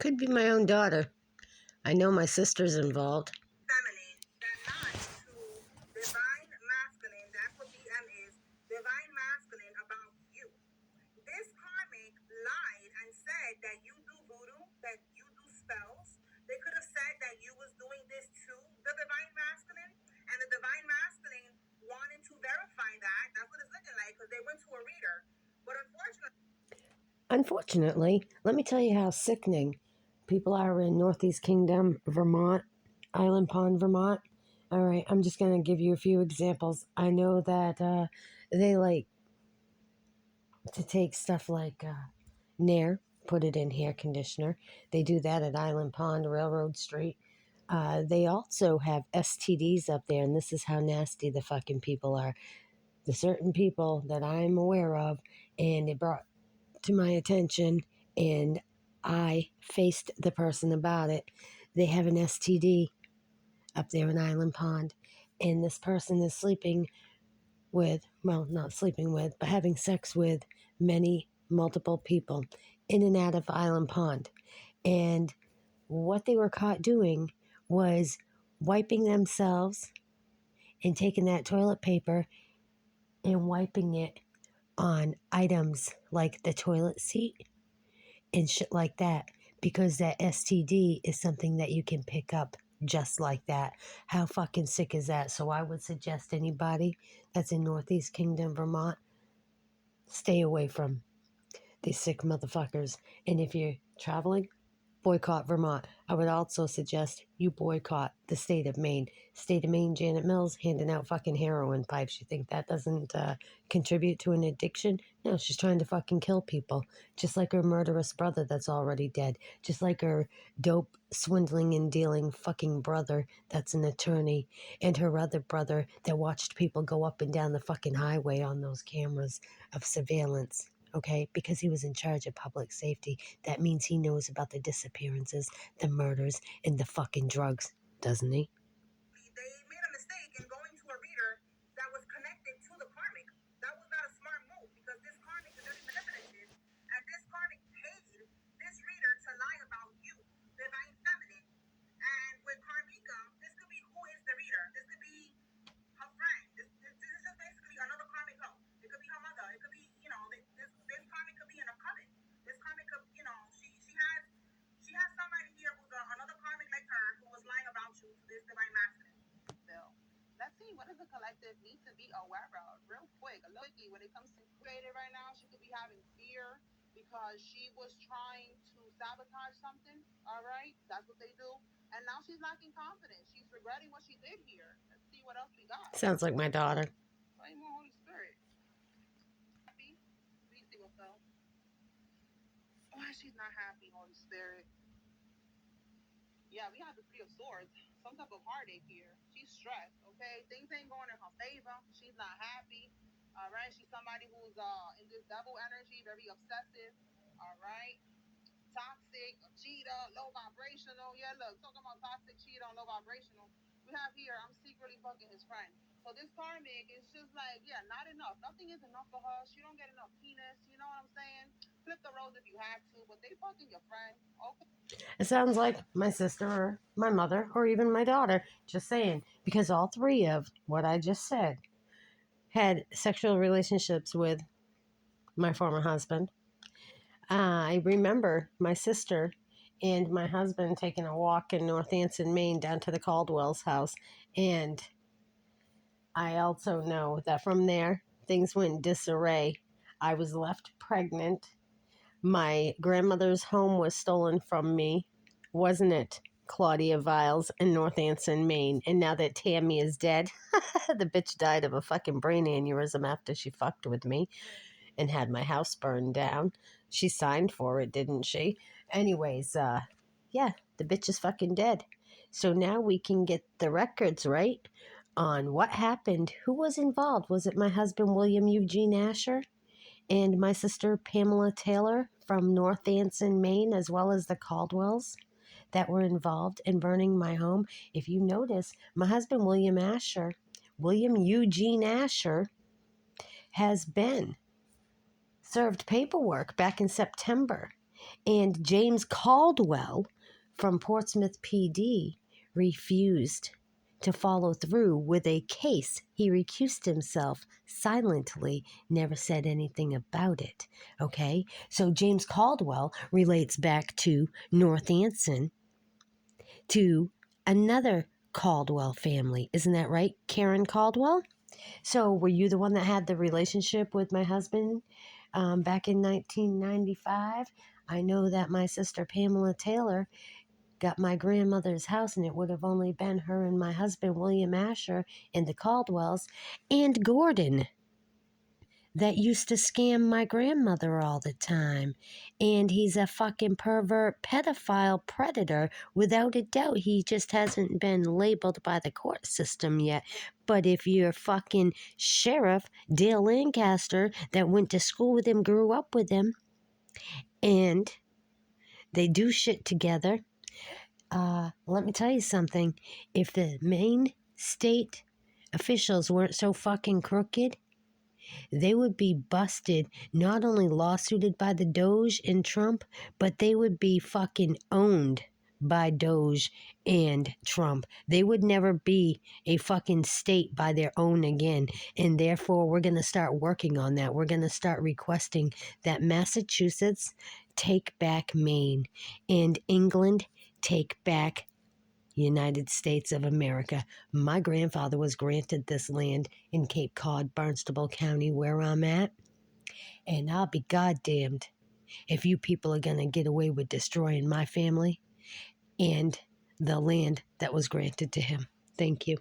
Could be my own daughter. I know my sister's involved. Feminine that lied to divine masculine. That's what DM is. Divine masculine about you. This karmic lied and said that you do voodoo, that you do spells. They could have said that you was doing this to the divine masculine, and the divine masculine wanted to verify that. That's what it's looking like because they went to a reader. But Unfortunately, let me tell you how sickening people are in Northeast Kingdom, Vermont, Island Pond, Vermont. All right, I'm just going to give you a few examples. I know that they like to take stuff like Nair, put it in hair conditioner. They do that at Island Pond, Railroad Street. They also have STDs up there, and this is how nasty the fucking people are. The certain people that I'm aware of, and it brought to my attention, and I faced the person about it. They have an STD up there in Island Pond, and this person is sleeping with, well, not sleeping with, but having sex with multiple people in and out of Island Pond. And what they were caught doing was wiping themselves and taking that toilet paper and wiping it on items like the toilet seat and shit like that, because that STD is something that you can pick up just like that. How fucking sick is that? So I would suggest anybody that's in Northeast Kingdom, Vermont, stay away from these sick motherfuckers. And if you're traveling, boycott Vermont. I would also suggest you boycott the state of Maine. State of Maine, Janet Mills handing out fucking heroin pipes. You think that doesn't contribute to an addiction? No, she's trying to fucking kill people. Just like her murderous brother that's already dead. Just like her dope swindling and dealing fucking brother that's an attorney. And her other brother that watched people go up and down the fucking highway on those cameras of surveillance. Okay, because he was in charge of public safety. That means he knows about the disappearances, the murders, and the fucking drugs, doesn't he? they made a mistake in going to a reader that was connected to the karmic. That was not a smart move because this karmic is very manipulative, and this karmic paid this reader to lie about you, divine feminine. And with Karmika, this could be who is the reader. This could be her friend. This is just basically another karmic hoe. It could be her mother. It could be, this karmic could be in a coven. This karmic could, she has somebody here who's another karmic like her who was lying about you to this divine masculine. Bill, let's see what does the collective need to be aware of real quick. A little quickie when it comes to creative right now, she could be having fear because she was trying to sabotage something. All right, that's what they do. And now she's lacking confidence. She's regretting what she did here. Let's see what else we got. Sounds like my daughter. Pray more Holy Spirit. Happy? Please see what's up. Why she's not happy, Holy Spirit? Yeah, we have the Three of Swords. Some type of heartache here. She's stressed, okay? Things ain't going in her favor. She's not happy. All right? She's somebody who's in this devil energy, very obsessive. All right? Toxic, a cheater, low vibrational. Yeah, look, talking about toxic, cheater, and low vibrational. We have here, I'm secretly fucking his friend. So this karmic is just like, yeah, not enough. Nothing is enough for her. She don't get enough penis. You know what I'm saying? Flip the roles if you have to, but they fucking your friend. Okay. It sounds like my sister or my mother or even my daughter. Just saying. Because all three of what I just said had sexual relationships with my former husband. I remember my sister and my husband taking a walk in North Anson, Maine, down to the Caldwell's house. And I also know that from there, things went disarray. I was left pregnant. My grandmother's home was stolen from me, wasn't it, Claudia Viles in North Anson, Maine? And now that Tammy is dead, the bitch died of a fucking brain aneurysm after she fucked with me and had my house burned down. She signed for it, didn't she? Anyways, yeah, the bitch is fucking dead. So now we can get the records right on what happened, who was involved. Was it my husband, William Eugene Asher, and my sister, Pamela Taylor from North Anson, Maine, as well as the Caldwells that were involved in burning my home? If you notice, my husband, William Eugene Asher, has been served paperwork back in September. And James Caldwell from Portsmouth PD refused to follow through with a case. He recused himself silently, never said anything about it. Okay? So James Caldwell relates back to North Anson, to another Caldwell family. Isn't that right, Karen Caldwell? So, were you the one that had the relationship with my husband back in 1995? I know that my sister Pamela Taylor got my grandmother's house, and it would have only been her and my husband, William Asher, and the Caldwells, and Gordon that used to scam my grandmother all the time. And he's a fucking pervert, pedophile predator, without a doubt. He just hasn't been labeled by the court system yet. But if your fucking sheriff, Dale Lancaster, that went to school with him, grew up with him, and they do shit together, let me tell you something. If the Maine state officials weren't so fucking crooked, they would be busted, not only lawsuited by the Doge and Trump, but they would be fucking owned by Doge and Trump. They would never be a fucking state by their own again. And therefore, we're going to start working on that. We're going to start requesting that Massachusetts take back Maine and England take back United States of America. My grandfather was granted this land in Cape Cod, Barnstable County, where I'm at, and I'll be goddamned if you people are going to get away with destroying my family and the land that was granted to him. Thank you.